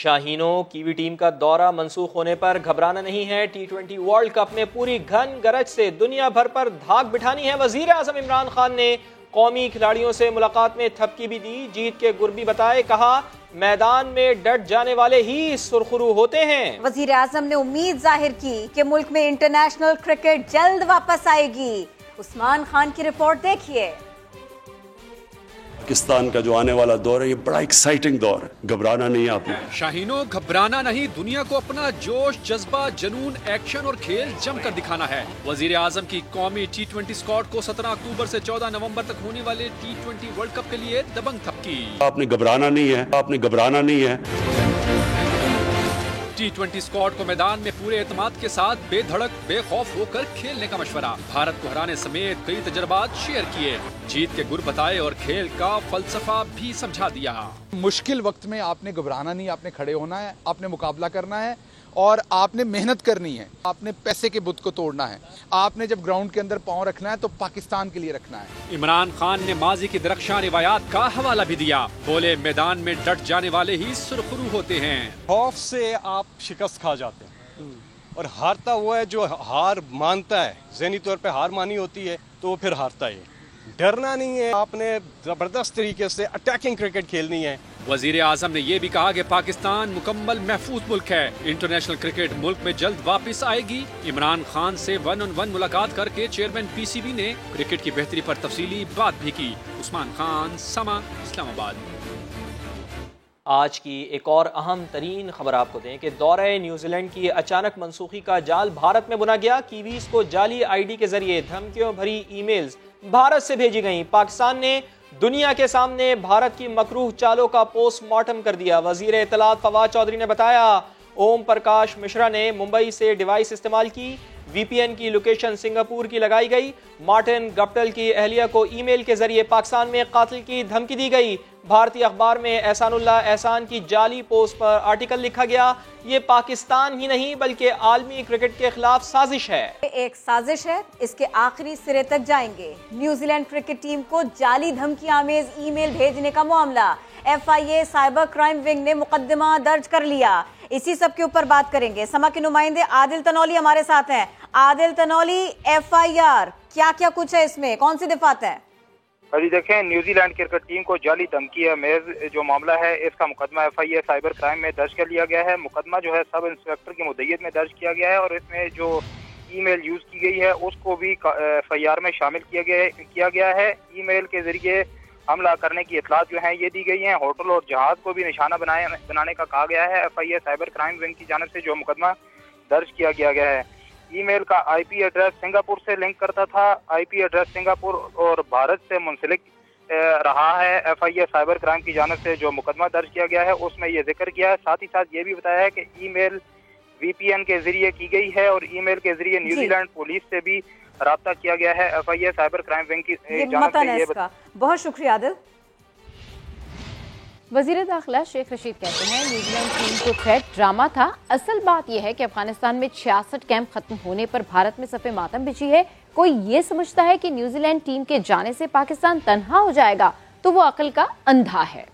शाहीनों kiwi team का दौरा मंसूख होने पर घबराना नहीं है। T20 वर्ल्ड कप में पूरी घन गरज से दुनिया भर पर धाक बिठानी है। वजीर आजम इमरान खान ने कौमी खिलाड़ियों से मुलाकात में थपकी भी दी, जीत के गुर भी बताए। कहा, मैदान में डट जाने वाले ही सुरखरू होते हैं। वजीर आजम ने उम्मीद जाहिर की कि मुल्क में इंटरनेशनल क्रिकेट जल्द वापस आएगी। उस्मान खान की रिपोर्ट देखिए। पाकिस्तान का जो आने वाला दौर है, ये बड़ा एक्साइटिंग दौर है। घबराना नहीं है आपने। शाहीनों घबराना नहीं, दुनिया को अपना जोश, जज्बा, जुनून, एक्शन और खेल जमकर दिखाना है। वजीर आजम की कौमी T20 स्क्वाड को 17 अक्टूबर से 14 नवंबर तक होने वाले T20 वर्ल्ड कप के लिए दबंग थपकी। आपने घबराना नहीं है, आपने घबराना नहीं है। T20 स्क्वाड को मैदान में पूरे एतमाद के साथ बेधड़क बेखौफ होकर खेलने का मशवरा, भारत को हराने समेत कई तजर्बात शेयर किए, जीत के गुर बताए और खेल का फलसफा भी समझा दिया। मुश्किल वक्त में आपने घबराना नहीं, आपने खड़े होना है, आपने मुकाबला करना है और आपने मेहनत करनी है। आपने पैसे के बुत को तोड़ना है। आपने जब ग्राउंड के अंदर पांव रखना है तो पाकिस्तान के लिए रखना है। इमरान खान ने माजी की दरख्शां रिवायात का हवाला भी दिया। बोले, मैदान में डट जाने वाले ही सुरखरू होते हैं। खौफ से आप शिकस्त खा जाते हैं और हारता वो है जो हार मानता है, ज़हनी तौर पे हार मानी होती है तो वो फिर हारता है। डरना नहीं है, आपने जबरदस्त तरीके से अटैकिंग क्रिकेट खेलनी है। वजीर आजम ने यह भी कहा कि पाकिस्तान मुकम्मल महफूज मुल्क है। इंटरनेशनल क्रिकेट मुल्क में जल्द वापस आएगी। इमरान खान से 1-on-1 मुलाकात करके चेयरमैन PCB ने क्रिकेट की बेहतरी पर तफसीली बात भी की। उस्मान खान, समा, इस्लामाबाद। आज की एक और अहम तरीन खबर आपको दें कि दौरे न्यूजीलैंड की अचानक मनसूखी का जाल भारत में बुना गया। कीवीज को जाली ID के जरिए धमकियों भरी ईमेल्स भारत से भेजी गईं। पाकिस्तान ने दुनिया के सामने भारत की मकरूह चालों का पोस्टमार्टम कर दिया। वजीर इत्तलात फवाद चौधरी ने बताया, ओम प्रकाश मिश्रा ने मुंबई से डिवाइस इस्तेमाल की, VPN की लोकेशन सिंगापुर की लगाई गई। मार्टिन गप्टिल की अहलिया को ईमेल के जरिए पाकिस्तान में कातिल की धमकी दी गई। भारतीय अखबार में एहसानुल्लाह एहसान की जाली पोस्ट पर आर्टिकल लिखा गया। ये पाकिस्तान ही नहीं बल्कि आलमी क्रिकेट के खिलाफ साजिश है। एक साजिश है, इसके आखिरी सिरे तक जाएंगे। न्यूजीलैंड क्रिकेट टीम को जाली धमकी आमेज ईमेल भेजने का मामला FIA साइबर क्राइम विंग ने मुकदमा दर्ज कर लिया। इसी सब के ऊपर बात करेंगे। समा के नुमाइंदे आदिल तनौली हमारे साथ हैं। आदिल तनौली, FIR क्या क्या कुछ है इसमें, कौन सी दिफात है? अभी देखें, न्यूजीलैंड क्रिकेट टीम को जाली धमकी अमेज जो मामला है, इसका मुकदमा FIA साइबर क्राइम में दर्ज कर लिया गया है। मुकदमा जो है सब इंस्पेक्टर की मुद्दईयत में दर्ज किया गया है और इसमें जो ईमेल यूज की गई है उसको भी FIR में शामिल किया गया है। ईमेल के जरिए हमला करने की इतलात जो है ये दी गई हैं। होटल और जहाज को भी निशाना बनाने का कहा गया है। FIA साइबर क्राइम विंग की जानिब से जो मुकदमा दर्ज किया गया है। ईमेल का IP एड्रेस सिंगापुर से लिंक करता था। IP एड्रेस सिंगापुर और भारत से मुंसलिक रहा है। FIA साइबर क्राइम की जानिब से जो मुकदमा दर्ज किया गया है उसमें ये जिक्र किया है। साथ ही साथ ये भी बताया है कि ईमेल VPN के जरिए की गई है और ईमेल के जरिए न्यूजीलैंड पुलिस से भी राब्ता किया गया है। FIA साइबर क्राइम विंग की जानिब से ये बहुत शुक्रिया आदिल। वजीर दाखिला शेख रशीद कहते हैं, न्यूजीलैंड टीम को थ्रेट ड्रामा था। असल बात यह है कि अफगानिस्तान में 66 कैंप खत्म होने पर भारत में सफ़े मातम बिछी है। कोई ये समझता है कि न्यूजीलैंड टीम के जाने से पाकिस्तान तन्हा हो जाएगा तो वो अकल का अंधा है।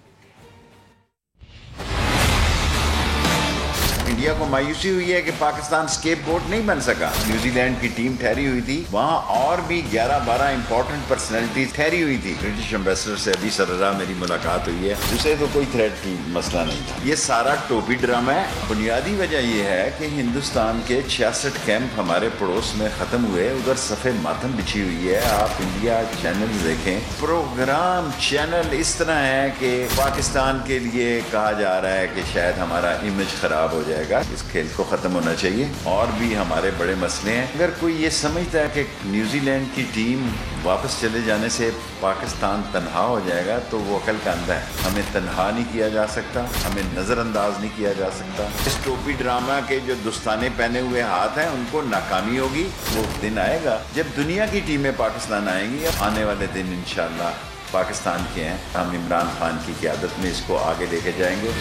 इंडिया को मायूसी हुई है कि पाकिस्तान स्केपगोट नहीं बन सका। न्यूजीलैंड की टीम ठहरी हुई थी, वहाँ और भी 11-12 इंपॉर्टेंट पर्सनैलिटीज ठहरी हुई थी। ब्रिटिश एम्बेसडर से अभी सररा मेरी मुलाकात हुई है, उसे तो कोई थ्रेट की मसला नहीं था। ये सारा टोपी ड्रामा है। बुनियादी वजह यह है कि हिंदुस्तान के 66 कैंप हमारे पड़ोस में खत्म हुए, उधर सफ़े मातम बिछी हुई है। आप इंडिया चैनल देखें, प्रोग्राम चैनल इस तरह है कि पाकिस्तान के लिए कहा जा रहा है कि शायद हमारा इमेज खराब हो जाएगा। इस खेल को खत्म होना चाहिए। और भी हमारे बड़े मसले हैं। अगर कोई ये समझता है कि न्यूजीलैंड की टीम वापस चले जाने से पाकिस्तान तन्हा हो जाएगा तो वो अकल का अंधा है। हमें तन्हा नहीं किया जा सकता, हमें नज़रअंदाज नहीं किया जा सकता। इस टोपी ड्रामा के जो दुस्ताने पहने हुए हाथ हैं उनको नाकामी होगी। वो दिन आएगा जब दुनिया की टीमें पाकिस्तान आएंगी। आने वाले दिन इंशाअल्लाह पाकिस्तान के हैं। हम इमरान खान की क़यादत में इसको आगे लेके जाएंगे।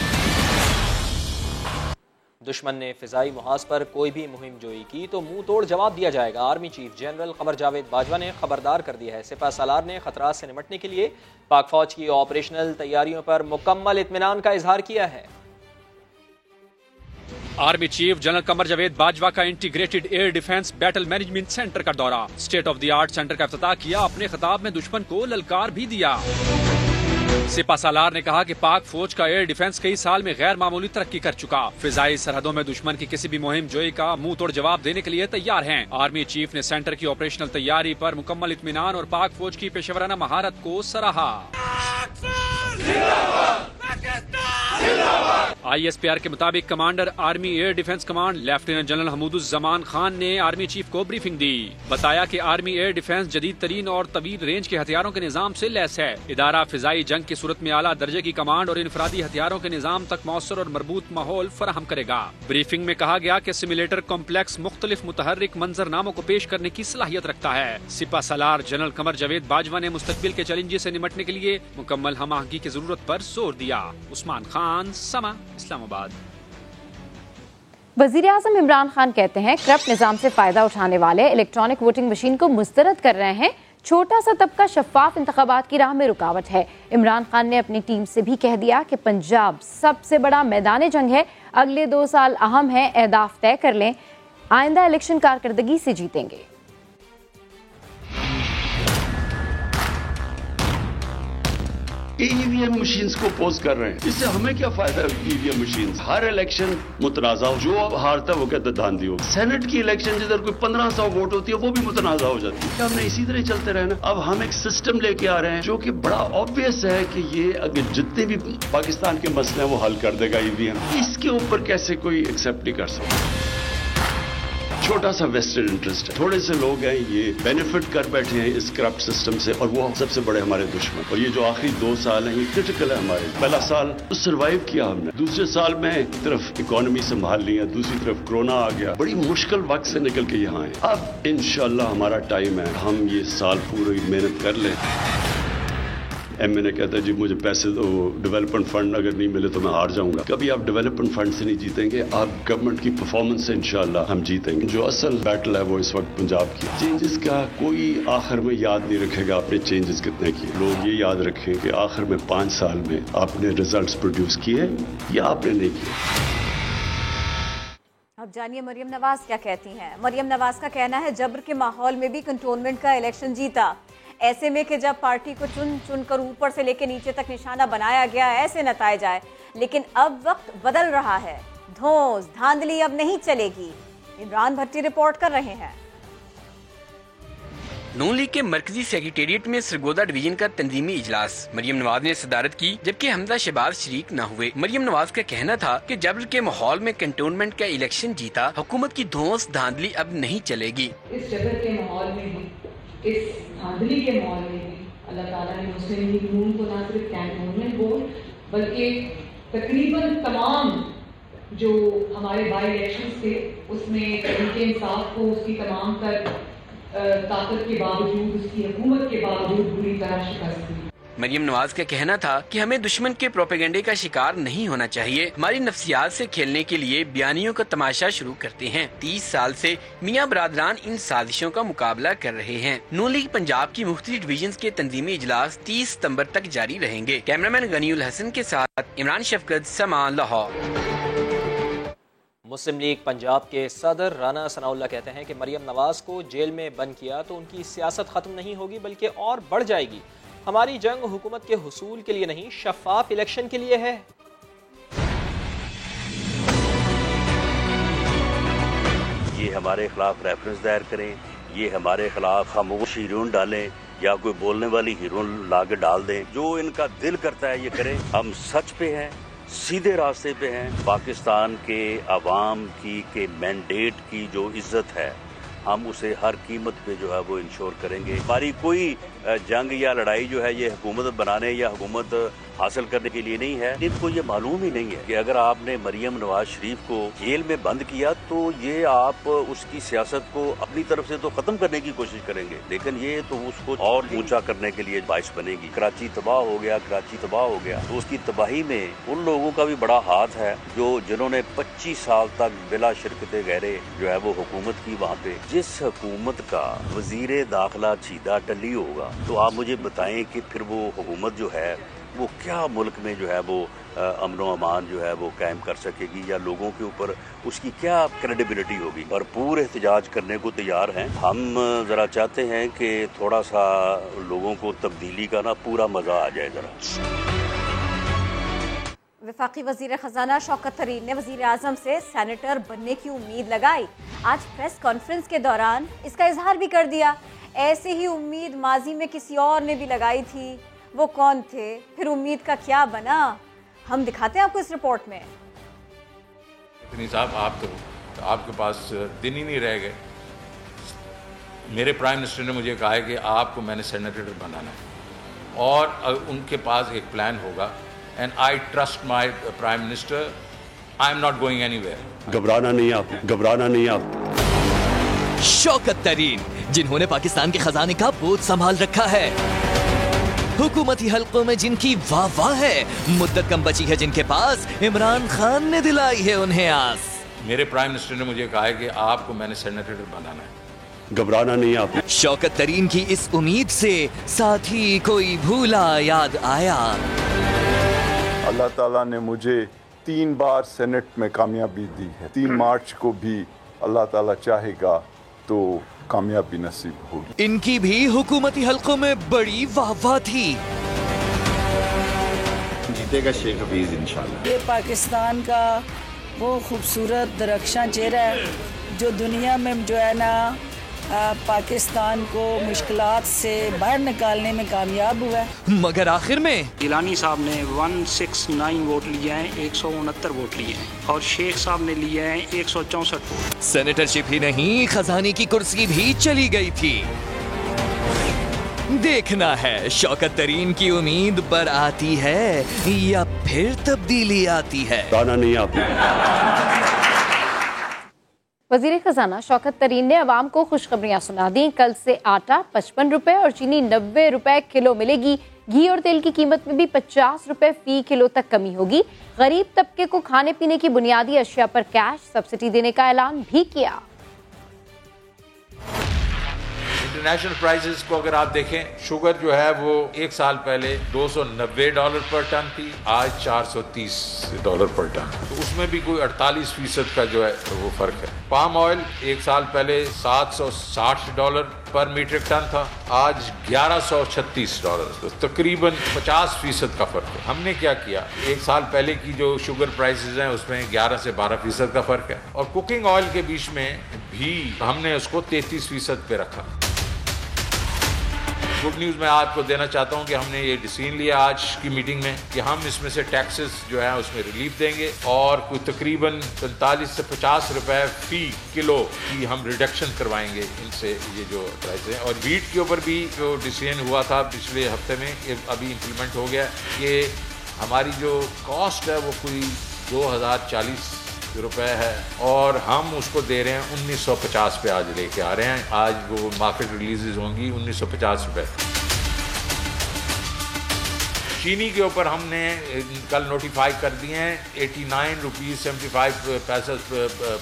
दुश्मन ने फिजाई मुहाज पर कोई भी मुहिम जोई की तो मुंह तोड़ जवाब दिया जाएगा। Army chief general Qamar Javed Bajwa ने खबरदार कर दिया है। सिपह सालार ने खतरात से निपटने के लिए पाक फौज की ऑपरेशनल तैयारियों पर मुकम्मल इत्मीनान का इजहार किया है। Army chief general Qamar Javed Bajwa का integrated air defence battle management centre का दौरा। State of the art centre का इफ्तिताह किया। अपने खिताब में दुश्मन को ललकार भी दिया। सिपा सालार ने कहा कि पाक फौज का एयर डिफेंस कई साल में गैर मामूली तरक्की कर चुका। फिजाई सरहदों में दुश्मन की किसी भी मुहिम जोई का मुंह तोड़ जवाब देने के लिए तैयार हैं। आर्मी चीफ ने सेंटर की ऑपरेशनल तैयारी पर मुकम्मल इत्मीनान और पाक फौज की पेशेवराना महारत को सराहा। ISPR के मुताबिक commander army air defence command lieutenant general Hamooduzzaman Khan ने आर्मी चीफ को ब्रीफिंग दी। बताया कि आर्मी एयर डिफेंस जदीद तरीन और तवील रेंज के हथियारों के निजाम से लैस है। इदारा फिजाई जंग की सूरत में आला दर्जे की कमांड और इनफरादी हथियारों के निजाम तक मौसर और मरबूत माहौल फराहम करेगा। ब्रीफिंग में कहा गया कि सिमुलेटर कॉम्प्लेक्स मुख्तलिफ मुतहर्रिक मंजरनामों को पेश करने की सलाहियत रखता है। सिपा सालार जनरल कमर जावेद बाजवा ने मुस्तकबिल के चैलेंजेस से निपटने के लिए मुकम्मल हम आहंगी की जरूरत पर जोर दिया। उस्मान खान, समा, इस्लामाबाद। वजीर आज़म इमरान खान कहते हैं करप्ट निजाम से फायदा उठाने वाले इलेक्ट्रॉनिक वोटिंग मशीन को मुस्तरद कर रहे हैं। छोटा सा तबका शफाफ इंतखाबात की राह में रुकावट है। इमरान खान ने अपनी टीम से भी कह दिया कि पंजाब सबसे बड़ा मैदान जंग है। अगले 2 साल अहम है, अहदाफ तय कर लें। आइंदा इलेक्शन कारकर्दगी से जीतेंगे। ईवीएम मशीन्स को पोज कर रहे हैं। इससे हमें क्या फायदा है? ईवीएम मशीन्स हर इलेक्शन मुतनाजा हो, जो अब हारता है वो कहता धांधली हो। सेनेट की इलेक्शन जिधर कोई 1500 वोट होती है वो भी मुतनाजा हो जाती है। हमने इसी तरह चलते रहना। अब हम एक सिस्टम लेके आ रहे हैं जो कि बड़ा ऑब्वियस है कि ये अगर जितने भी पाकिस्तान के मसले हैं वो हल कर देगा ईवीएम। इसके ऊपर कैसे कोई एक्सेप्ट नहीं कर सकता। छोटा सा वेस्टेड इंटरेस्ट है। थोड़े से लोग हैं ये बेनिफिट कर बैठे हैं इस करप्ट सिस्टम से, और वो सबसे बड़े हमारे दुश्मन। और ये जो आखिरी 2 साल हैं ये क्रिटिकल है हमारे। पहला साल तो सर्वाइव किया हमने, दूसरे साल में एक तरफ इकोनॉमी संभाल ली है, दूसरी तरफ कोरोना आ गया। बड़ी मुश्किल वक्त से निकल के यहाँ आए। अब इंशाल्लाह हमारा टाइम है, हम ये साल पूरी मेहनत कर लें। MNA कहता है जी मुझे पैसे दो, डेवलपमेंट फंड अगर नहीं मिले तो मैं हार जाऊंगा। कभी आप डेवलपमेंट फंड से नहीं जीतेंगे, आप गवर्नमेंट की परफॉर्मेंस से इंशाल्लाह हम जीतेंगे। जो असल बैटल है वो इस वक्त पंजाब की। चेंजेस का कोई आखिर में याद नहीं रखेगा आपने चेंजेस कितने किए। लोग ये याद रखें कि आखिर में 5 साल में आपने रिजल्ट्स प्रोड्यूस किए या आपने नहीं किए। अब जानिए मरियम नवाज क्या कहती हैं। मरियम नवाज का कहना है जबर के माहौल में भी कंटोनमेंट का इलेक्शन जीता। ऐसे में कि जब पार्टी को चुन चुन कर ऊपर से लेकर नीचे तक निशाना बनाया गया, ऐसे नताए जाए। लेकिन अब वक्त बदल रहा है, धौंस धांधली अब नहीं चलेगी। इमरान भट्टी रिपोर्ट कर रहे हैं। नून लीग के मरकजी सेक्रेटेरिएट में सरगोदा डिवीजन का तंजीमी इजलास। मरियम नवाज ने सदारत की जबकि हमजा शहबाज शरीक न हुए। मरियम नवाज का कहना था कि जबर के माहौल में कंटोनमेंट का इलेक्शन जीता, हुकूमत की धौंस धांधली अब नहीं चलेगी। इस जबर के माहौल में भी, इस धांधली के माहौल में भी अल्लाह ताला ने मुस्लिम लीग नून को न सिर्फ कैंटोनमेंट बोर्ड बल्कि तकरीबन तमाम जो हमारे बाई इलेक्शंस थे उसमें तहरीक इंसाफ को उसकी तमाम तर ताकत के बावजूद, उसकी हुकूमत के बावजूद बुरी तरह शिकस्त दी। मरियम नवाज का कहना था कि हमें दुश्मन के प्रोपेगेंडे का शिकार नहीं होना चाहिए। हमारी नफ्सियात से खेलने के लिए बयानियों का तमाशा शुरू करते हैं। 30 साल से मियां बरादरान इन साजिशों का मुकाबला कर रहे हैं। नून लीग पंजाब की मुख्तलिफ डिवीजन के तंजीमी इजलास 30 सितम्बर तक जारी रहेंगे। कैमरामैन गनीउल हसन के साथ इमरान शफकत, समा, लाहौर। मुस्लिम लीग पंजाब के सदर राना सनाउल्लाह कहते हैं कि मरियम नवाज को जेल में बंद किया तो उनकी सियासत खत्म नहीं होगी बल्कि और बढ़ जाएगी। हमारी जंग हुकूमत के हुसूल के लिए नहीं, शफाफ इलेक्शन के लिए है। ये हमारे खिलाफ रेफरेंस दायर करें, ये हमारे खिलाफ खामोश हीरोइन डालें या कोई बोलने वाली हीरोइन ला के डाल दें। जो इनका दिल करता है ये करें। हम सच पे हैं, सीधे रास्ते पे हैं। पाकिस्तान के अवाम की के मैंडेट की जो इज्जत है हम उसे हर कीमत पे जो है वो इंश्योर करेंगे। हमारी कोई जंग या लड़ाई जो है ये हुकूमत बनाने या हुकूमत हासिल करने के लिए नहीं है। इनको ये मालूम ही नहीं है कि अगर आपने मरियम नवाज शरीफ को जेल में बंद किया तो ये आप उसकी सियासत को अपनी तरफ से तो खत्म करने की कोशिश करेंगे, लेकिन ये तो उसको और ऊंचा करने के लिए बाइस बनेगी। कराची तबाह हो गया, कराची तबाह हो गया, तो उसकी तबाही में उन लोगों का भी बड़ा हाथ है जो जिन्होंने 25 साल तक बिला शिरकत गहरे जो है वो हुकूमत की। वहाँ पे जिस हुकूमत का वजीर दाखिला छीदा टल्ली होगा तो आप मुझे बताएं कि फिर वो हुकूमत जो है वो क्या मुल्क में जो है वो अमन व अमान जो है वो कायम कर सकेगी, या लोगों के ऊपर उसकी क्या क्रेडिबिलिटी होगी। भरपूर एहतजाज करने को तैयार हैं। हम ज़रा चाहते हैं कि थोड़ा सा लोगों को तब्दीली का ना पूरा मज़ा आ जाए। ज़रा वफाकी वजीर खजाना शौकत तरीन ने वजीर आजम से सेनेटर बनने की उम्मीद लगाई। आज प्रेस कॉन्फ्रेंस के दौरान इसका इजहार भी कर दिया। ऐसे ही उम्मीद माजी में किसी और ने भी लगाई थी। वो कौन थे, फिर उम्मीद का क्या बना, हम दिखाते हैं आपको इस रिपोर्ट में। साहब, आप तो आपके पास दिन ही नहीं रह गए। मेरे प्राइम मिनिस्टर ने मुझे कहा है कि आपको मैंने सेनेटर बनाना है और उनके पास एक प्लान होगा। And I trust my Prime Minister. I am not going anywhere. घबराना नहीं आप। शौकत तरीन, जिन्होंने पाकिस्तान के खजाने का बोझ संभाल रखा है, हुकूमती हलकों में जिनकी वाह है, मुद्दत कम बची है जिनके पास, इमरान खान ने दिलाई है उन्हें आस। मेरे प्राइम मिनिस्टर ने मुझे कहा है कि आपको मैंने सेनेटर बनाना है। घबराना नहीं आप। शौकत तरीन की इस उम्मीद से साथ ही कोई भूला याद आया। अल्लाह ताला ने मुझे 3 बार सेनेट में कामयाबी दी है। 3 मार्च को भी अल्लाह ताला चाहेगा तो कामयाबी नसीब होगी। इनकी भी हुकूमती हलकों में बड़ी वाह थी। जीतेगा शेख हफीज इंशाल्लाह। ये पाकिस्तान का वो खूबसूरत दरख्शां चेहरा है जो दुनिया में जो है ना पाकिस्तान को मुश्किलात से बाहर निकालने में कामयाब हुआ है। मगर आखिर में गिलानी साहब ने 169 वोट लिए हैं, 169 वोट लिए हैं और शेख साहब ने लिए हैं 164 वोट। सेनेटरशिप ही नहीं, खजाने की कुर्सी भी चली गई थी। देखना है शौकत तरीन की उम्मीद पर आती है या फिर तब्दीली आती है। घबराना नहीं आप। वजीर खजाना शौकत तरीन ने अवाम को खुशखबरियां सुना दी। कल से आटा 55 रुपए और चीनी 90 रुपए किलो मिलेगी। घी और तेल की कीमत में भी 50 रुपए फी किलो तक कमी होगी। गरीब तबके को खाने पीने की बुनियादी अशिया पर कैश सब्सिडी देने का ऐलान भी किया। इंटरनेशनल प्राइसेस को अगर आप देखें, शुगर जो है वो 1 साल पहले $290 पर टन थी, आज $430 पर टन। तो उसमें भी कोई 48% का जो है वो फर्क है। पाम ऑयल 1 साल पहले $760 पर मीट्रिक टन था, आज $1136। तो तकरीबन 50% का फर्क है। हमने क्या किया, 1 साल पहले की जो शुगर प्राइसेस हैं उसमें 11 से 12% का फर्क है और कुकिंग ऑयल के बीच में भी हमने उसको 33% पे रखा। गुड न्यूज़ मैं आपको देना चाहता हूं कि हमने ये डिसीजन लिया आज की मीटिंग में कि हम इसमें से टैक्सेस जो है उसमें रिलीफ देंगे और कोई तकरीबन 45 से 50 रुपए फी किलो की हम रिडक्शन करवाएंगे इनसे, ये जो प्राइस है। और वीट के ऊपर भी जो डिसीजन हुआ था पिछले हफ्ते में, ये अभी इम्प्लीमेंट हो गया। ये हमारी जो कॉस्ट है वो कोई 2040 रुपए है और हम उसको दे रहे हैं 1950 पे आज लेके आ रहे हैं। आज वो मार्केट रिलीजेज होंगी 1950 रुपए। चीनी के ऊपर हमने कल नोटिफाई कर दिए हैं 89 रुपीज़ 75 पैसे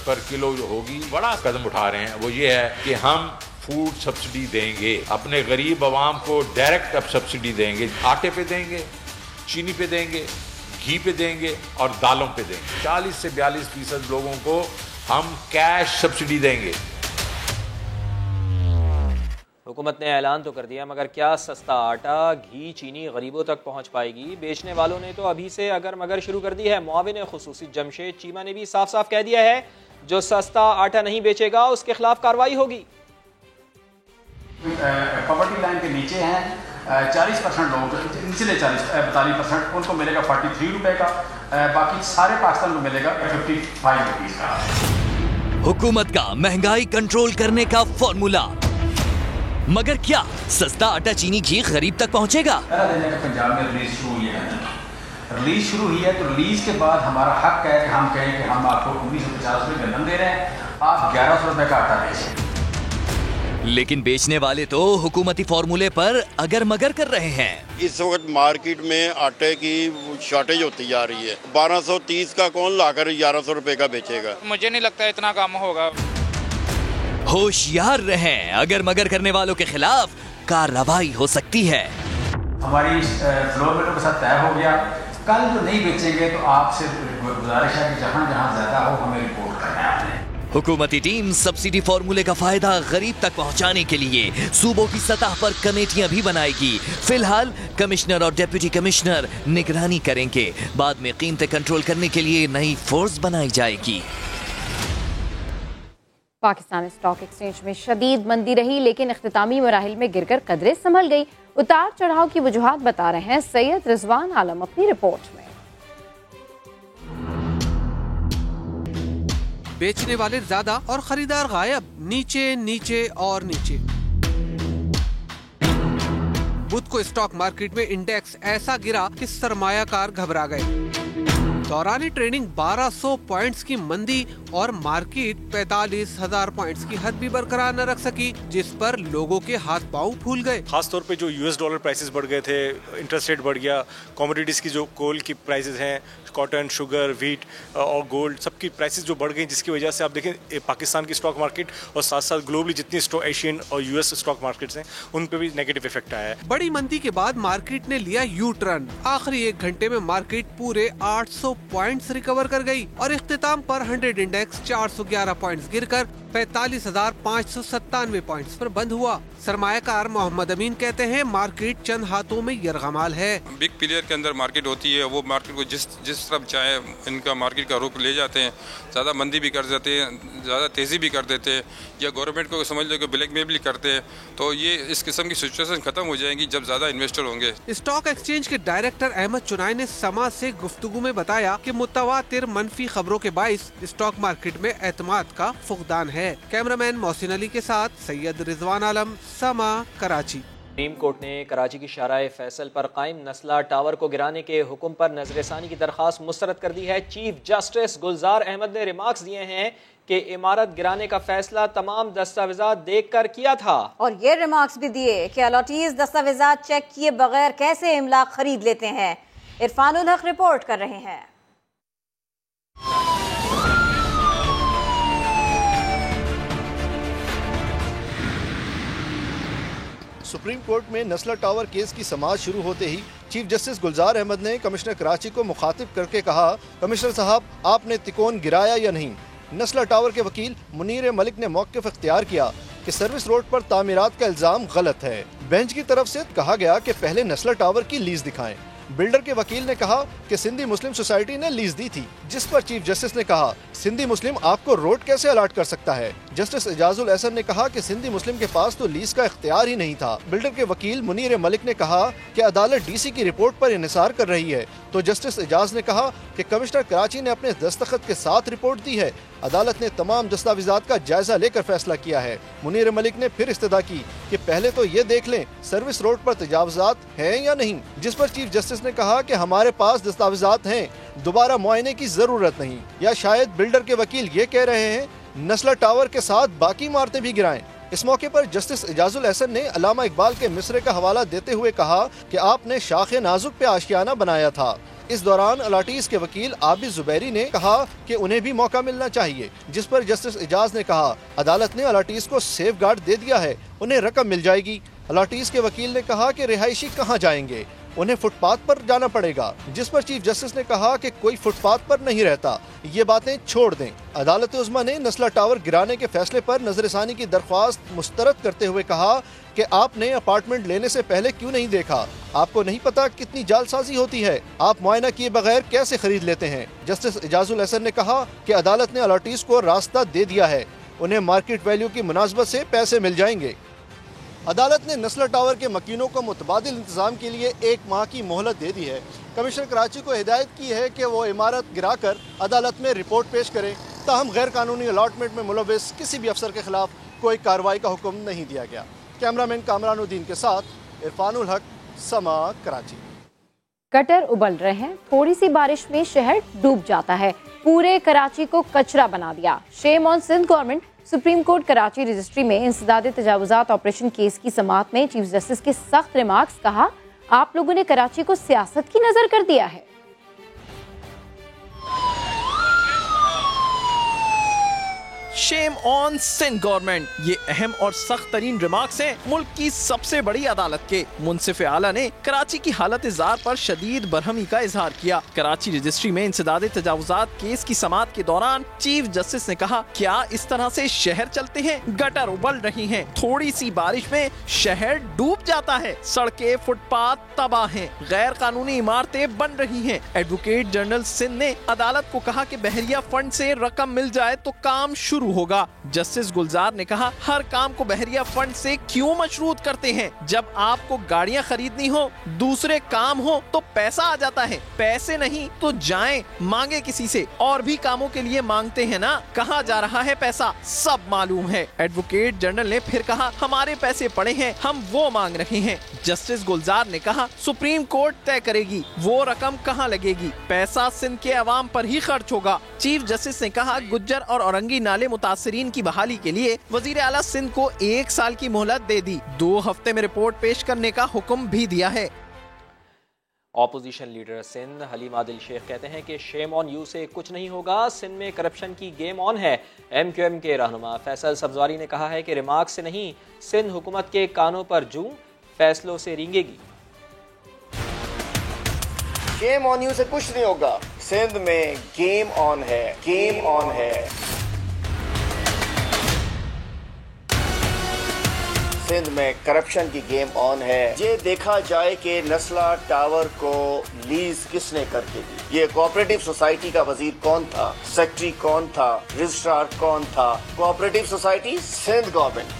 पर किलो होगी। बड़ा कदम उठा रहे हैं, वो ये है कि हम फूड सब्सिडी देंगे अपने गरीब आवाम को, डायरेक्ट अब सब्सिडी देंगे। आटे पे देंगे, चीनी पे देंगे, घी पे देंगे और दालों पे देंगे। 40 से 42% लोगों को हम कैश सब्सिडी देंगे। हुकूमत ने ऐलान तो कर दिया, मगर क्या सस्ता आटा, घी, चीनी गरीबों तक पहुंच पाएगी? बेचने वालों ने तो अभी से अगर मगर शुरू कर दी है। मुआविन खुसूसी जमशेद चीमा ने भी साफ साफ कह दिया है, जो सस्ता आटा नहीं बेचेगा उसके खिलाफ कार्रवाई होगी। पॉवर्टी लाइन के नीचे हैं 40% लोग, निचले 42% उनको मिलेगा 43 रुपए का, बाकी सारे पाकिस्तान को मिलेगा 55 रुपीज का। हुकूमत का महंगाई कंट्रोल करने का फॉर्मूला, मगर क्या सस्ता आटा, चीनी, घी गरीब तक पहुंचेगा? देने का पंजाब में रिलीज शुरू हुई है। रिलीज शुरू हुई है तो रिलीज के बाद हमारा हक है कि हम कहें कि हम आपको 1950 रुपए गंदम दे रहे हैं, आप 1100 रुपए का आटा बेचें। लेकिन बेचने वाले तो हुकूमती फॉर्मूले पर अगर मगर कर रहे हैं। इस वक्त मार्केट में आटे की शॉर्टेज होती जा रही है। 1230 का कौन लाकर 1100 रुपए का बेचेगा? मुझे नहीं लगता इतना कम होगा। होशियार रहें, अगर मगर करने वालों के खिलाफ कार्रवाई हो सकती है। हमारी फ्लोर मेटरों के साथ तय हो गया। कल जो नहीं बेचेंगे तो आपसे गुजारिश है कि जहाँ जहाँ ज्यादा हो हमें रिपोर्ट करना है आपने। हुकूमती टीम सब्सिडी फॉर्मूले का फायदा गरीब तक पहुंचाने के लिए सूबों की सतह पर कमेटियां भी बनाएगी। फिलहाल कमिश्नर और डिप्टी कमिश्नर निगरानी करेंगे। बाद में कीमतें कंट्रोल करने के लिए नई फोर्स बनाई जाएगी। पाकिस्तान स्टॉक एक्सचेंज में शदीद मंदी रही, लेकिन इख्तितामी मराहिल में गिरकर कदरें संभल गई। उतार चढ़ाव की वजूहात बता रहे हैं सैयद रिजवान आलम अपनी रिपोर्ट में। बेचने वाले ज्यादा और खरीदार गायब, नीचे नीचे और नीचे। बुध को स्टॉक मार्केट में इंडेक्स ऐसा गिरा कि सरमायाकार घबरा गए। दौरान ट्रेडिंग 1200 पॉइंट्स की मंदी और मार्केट 45,000 पॉइंट्स की हद भी बरकरार न रख सकी, जिस पर लोगों के हाथ पांव फूल गए। खास तौर पे जो यूएस डॉलर प्राइसेस बढ़ गए थे, इंटरेस्ट रेट बढ़ गया, कमोडिटीज की जो कोल की प्राइसेस हैं, कॉटन, शुगर, व्हीट और गोल्ड, सबकी प्राइसेस जो बढ़ गई, जिसकी वजह से आप देखें पाकिस्तान की स्टॉक मार्केट और साथ साथ ग्लोबली जितनी एशियन और यूएस स्टॉक मार्केट्स हैं उन पे भी नेगेटिव इफेक्ट आया है। बड़ी मंदी के बाद मार्केट ने लिया यू टर्न। आखिरी 1 घंटे में मार्केट पूरे 800 पॉइंट्स रिकवर कर गई और इख्तिताम पर 100 इंडेक्स 411 पॉइंट्स गिरकर 45,597 पॉइंट्स पर बंद हुआ। सरमायाकार मोहम्मद अमीन कहते हैं मार्केट चंद हाथों में यरगमाल है। बिग प्लेयर के अंदर मार्केट होती है, वो मार्केट को जिस तरफ चाहे इनका मार्केट का रुख ले जाते हैं। ज़्यादा मंदी भी कर देते हैं, ज़्यादा तेज़ी भी कर देते हैं, या गवर्नमेंट को समझ लो कि ब्लैकमेल भी करते हैं। तो ये इस किस्म की सिचुएशन खत्म हो जाएगी जब ज़्यादा इन्वेस्टर होंगे। स्टॉक एक्सचेंज के डायरेक्टर अहमद चुनाई ने समा से गुफ्तगू में बताया कि मुतवातिर मनफी खबरों के बाइस स्टॉक मार्केट में एतमाद का फुकदान है। कैमरामैन मोहसिन अली के साथ सैयद रिजवान आलम, समा, कराची। सुप्रीम कोर्ट ने कराची की शाराए फैसल पर कायम नस्ला टावर को गिराने के हुक्म पर नजरसानी की दरख्वास्त मुस्तरद कर दी है। चीफ जस्टिस गुलजार अहमद ने रिमार्क्स दिए हैं कि इमारत गिराने का फैसला तमाम दस्तावेजात देखकर किया था, और ये रिमार्क्स भी दिए कि अलॉटीज दस्तावेजात चेक किए बगैर कैसे इमलाक खरीद लेते हैं। इरफानुल हक रिपोर्ट कर रहे हैं। सुप्रीम कोर्ट में नस्ला टावर केस की समाअत शुरू होते ही चीफ जस्टिस गुलजार अहमद ने कमिश्नर कराची को मुखातिब करके कहा, कमिश्नर साहब आपने तिकोन गिराया या नहीं। नस्ला टावर के वकील मुनीर मलिक ने मौक़िफ़ इख्तियार किया कि सर्विस रोड पर तामीरात का इल्जाम गलत है। बेंच की तरफ से कहा गया कि पहले नस्ला टावर की लीज दिखाएं। बिल्डर के वकील ने कहा कि सिंधी मुस्लिम सोसाइटी ने लीज दी थी, जिस पर चीफ जस्टिस ने कहा सिंधी मुस्लिम आपको रोड कैसे अलाट कर सकता है। जस्टिस एजाजुल एहसन ने कहा कि सिंधी मुस्लिम के पास तो लीज का इख्तियार ही नहीं था। बिल्डर के वकील मुनीर मलिक ने कहा कि अदालत डीसी की रिपोर्ट पर इन्हिसार कर रही है, तो जस्टिस एजाज ने कहा कि कमिश्नर कराची ने अपने दस्तखत के साथ रिपोर्ट दी है। अदालत ने तमाम दस्तावेजात का जायजा लेकर फैसला किया है। मुनीर मलिक ने फिर इस्तदा की कि पहले तो ये देख लें सर्विस रोड पर तजावजात हैं या नहीं, जिस पर चीफ जस्टिस ने कहा कि हमारे पास दस्तावेजात हैं, दोबारा मुआयने की जरूरत नहीं। या शायद बिल्डर के वकील ये कह रहे हैं नस्ला टावर के साथ बाकी इमारतें भी गिराएं। इस मौके पर जस्टिस एजाजुल एहसन ने अल्लामा इकबाल के मिसरे का हवाला देते हुए कहा कि आपने शाखे नाजुक पे आशियाना बनाया था। इस दौरान अलाटीज के वकील आबिद जुबैरी ने कहा कि उन्हें भी मौका मिलना चाहिए, जिस पर जस्टिस एजाज ने कहा अदालत ने अलाटीज को सेफ गार्ड दे दिया है, उन्हें रकम मिल जाएगी। अलाटीज के वकील ने कहा कि रिहायशी कहाँ जाएंगे, उन्हें फुटपाथ पर जाना पड़ेगा, जिस पर चीफ जस्टिस ने कहा कि कोई फुटपाथ पर नहीं रहता, ये बातें छोड़ दें। अदालत उज़्मा ने नस्ला टावर गिराने के फैसले पर नजरसानी की दरख्वास्त मुस्तरद करते हुए कहा कि आपने अपार्टमेंट लेने से पहले क्यों नहीं देखा, आपको नहीं पता कितनी जालसाजी होती है, आप मुआयना किए बगैर कैसे खरीद लेते हैं। जस्टिस एजाजुल एहसन ने कहा कि अदालत ने अलाटीज को रास्ता दे दिया है, उन्हें मार्केट वैल्यू की मुनासबत से पैसे मिल जाएंगे। अदालत ने नस्ला टावर के मकीनों को मुतबादिल इंतजाम के लिए 1 माह की मोहलत दे दी है। कमिश्नर कराची को हिदायत की है कि वो इमारत गिराकर अदालत में रिपोर्ट पेश करें, ताहम गैर कानूनी अलॉटमेंट में मुलविस किसी भी अफसर के खिलाफ कोई कार्रवाई का हुक्म नहीं दिया गया। कैमरामैन कामरानुद्दीन के साथ इरफानुल हक, समा, कराची। गटर उबल रहे हैं, थोड़ी सी बारिश में शहर डूब जाता है, पूरे कराची को कचरा बना दिया। Shame on Sindh government. Supreme court Karachi registry में इंसदादे तजावुजात ऑपरेशन केस की समाअत में चीफ जस्टिस के सख्त रिमार्क्स, कहा आप लोगों ने कराची को सियासत की नजर कर दिया है। Shame on Sindh government. ये अहम और सख्त तरीन रिमार्क्स हैं मुल्क की सबसे बड़ी अदालत के। मुंसिफ आला ने कराची की हालत जार पर शदीद बरहमी का इजहार किया। कराची रजिस्ट्री में इंसदाद तजावुजात केस की समाअत के दौरान चीफ जस्टिस ने कहा, क्या इस तरह से शहर चलते हैं? गटर उबल रही हैं, थोड़ी सी बारिश में शहर डूब जाता है, सड़कें फुटपाथ तबाह हैं, गैर कानूनी इमारतें बन रही हैं। एडवोकेट जनरल सिंध ने अदालत को कहा कि बहरिया फंड से रकम मिल जाए तो काम शुरू होगा। जस्टिस गुलजार ने कहा, हर काम को बहरिया फंड से क्यों मशरूत करते हैं? जब आपको गाड़ियां खरीदनी हो, दूसरे काम हो तो पैसा आ जाता है, पैसे नहीं तो जाएं मांगे किसी से। और भी कामों के लिए मांगते हैं ना, कहाँ जा रहा है पैसा सब मालूम है। एडवोकेट जनरल ने फिर कहा, हमारे पैसे पड़े हैं, हम वो मांग रहे हैं। जस्टिस गुलजार ने कहा, सुप्रीम कोर्ट तय करेगी वो रकम कहाँ लगेगी, पैसा सिंध के अवाम पर ही खर्च होगा। चीफ जस्टिस ने कहा, गुज्जर और औरंगी नाले मुतासरीन की बहाली के लिए वजीर आला सिंध को 1 साल की मोहलत दे दी, 2 हफ्ते में रिपोर्ट पेश करने का हुक्म भी दिया है। ऑपोजिशन लीडर सिंध हलीम आदिल शेख कहते हैं कि शेम ऑन यू से कुछ नहीं होगा, सिंध में करप्शन की गेम ऑन है। MQM के रहनुमा फैसल सब्जवारी ने कहा है कि रिमार्क से नहीं, सिंध हुकूमत के कानों पर जूं फैसलों से रेंगेगी। गेम ऑन यू से कुछ नहीं होगा, सिंध में गेम ऑन है, गेम ऑन है। सिंध में करप्शन की गेम ऑन है। ये देखा जाए कि नस्ला टावर को लीज किसने करके दी, ये कोऑपरेटिव सोसाइटी का वजीर कौन था, सेक्रेटरी कौन था, रजिस्ट्रार कौन था। Cooperative society Sindh government.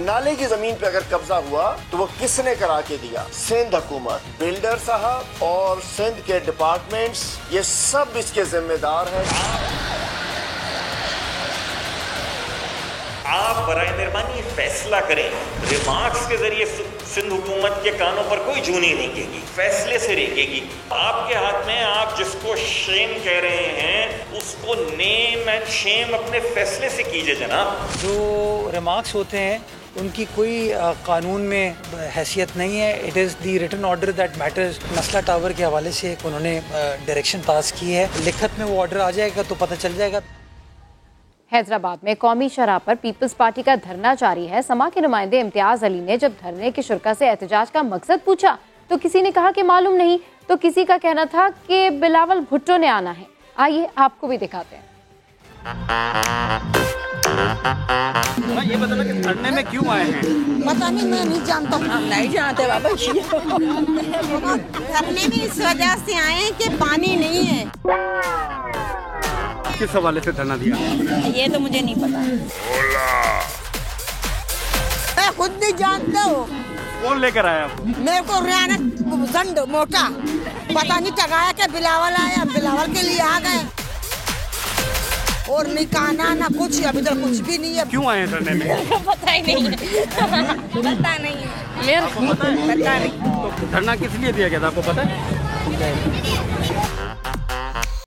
नाले की जमीन पे अगर कब्जा हुआ तो वो किसने करा के दिया, सिंध हुकूमत। बिल्डर साहब और सिंध के डिपार्टमेंट्स ये सब इसके जिम्मेदार हैं। आप बराए मेहरबानी फैसला करें, रिमार्क्स के जरिए सिंध हुकूमत के कानों पर कोई जूं नहीं रेंगेगी, फैसले से रेंगेगी। आपके हाथ में, आप जिसको शेम कह रहे हैं उसको नेम एंड शेम अपने फैसले से कीजिए जनाब। जो रिमार्क्स होते हैं उनकी कोई कानून में हैसियत नहीं है। It is the written order that matters. Nasla tower के हवाले से उन्होंने डायरेक्शन पास की है, लिखत में वो ऑर्डर आ जाएगा तो पता चल जाएगा। हैदराबाद में कौमी शरह पर पीपल्स पार्टी का धरना जारी है। समा के नुमाइंदे इम्तियाज अली ने जब धरने के शुरका से एहतजाज का मकसद पूछा तो किसी ने कहा कि मालूम नहीं, तो किसी का कहना था कि बिलावल भुट्टो ने आना है। आइए आपको भी दिखाते हैं। ये बताना कि धरने में क्यों आए हैं? पता नहीं, मैं नहीं जानता। हम नहीं जानते बाबा। धरने में इस वजह से आए हैं कि पानी नहीं है। किस हवाले से धरना दिया? ये तो मुझे नहीं पता। मैं खुद नहीं जानता हूँ। कौन लेकर आया आपको? मेरे को रियाना जंड मोटा पता नहीं टगाया के बिलावल आया, बिलावल के लिए आ गए और निकाना ना कुछ, अभी तक कुछ भी नहीं है। क्यों आए धरने में? पता ही नहीं है। पता नहीं मेरे को पता नहीं। तो धरना किस लिए दिया गया था आपको पता है?